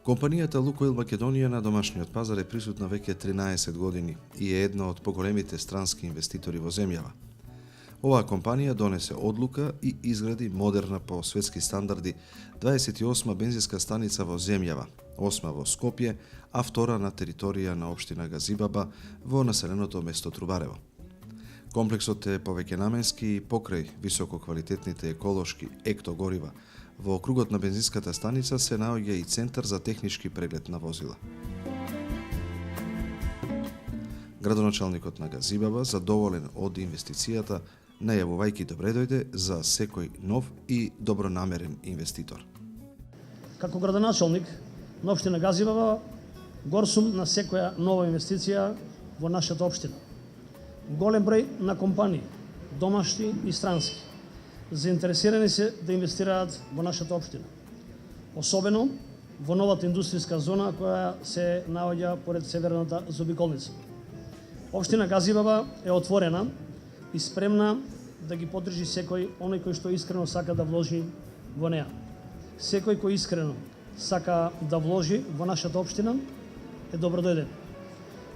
Компанијата Лукойл Македонија на домашниот пазар е присутна веќе 13 години и е една од поголемите странски инвеститори во земјава. Оваа компанија донесе одлука и изгради модерна по светски стандарди 28 бензинска станица во земјава, 8 во Скопје, а втора на територија на општина Газибаба во населеното место Трубарево. Комплексот е повеќенаменски и покрај висококвалитетните еколошки ектогорива. Во округот на бензинската станица се наоѓа и центар за технички преглед на возила. Градоначалникот на Газибаба, задоволен од инвестицијата, најавувајќи добре дојде за секој нов и добронамерен инвеститор. Како градоначалник на општина Газибаба, гор сум на секоја нова инвестиција во нашата општина. Голем број на компании, домашни и странски, заинтересирани се да инвестираат во нашата општина. Особено во новата индустријска зона која се наоѓа поред северната заобиколница. Општина Газибаба е отворена и спремна да ги поддржи секој оној кој што искрено сака да вложи во неа. Секој кој искрено сака да вложи во нашата општина е добродојден.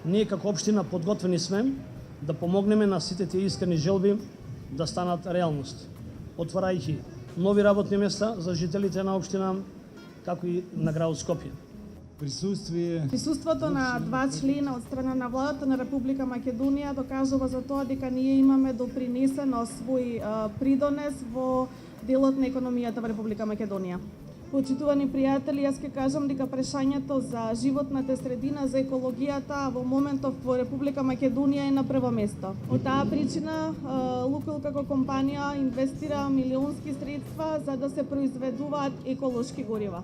Ние како општина подготвени сме да помогнеме на сите тие искрени желби да станат реалност, отварајќи нови работни места за жителите на општина, како и на градот Скопје. Присуството на два члена од страна на владата на Република Македонија докажува за тоа дека ние имаме допринесено свој придонес во делот на економијата во Република Македонија. Почитувани пријатели, јас ќе кажам дека прашањето за животната средина, за екологијата во моментов во Република Македонија е на прво место. Од таа причина Лукойл како компанија инвестира милионски средства за да се произведуваат еколошки горива.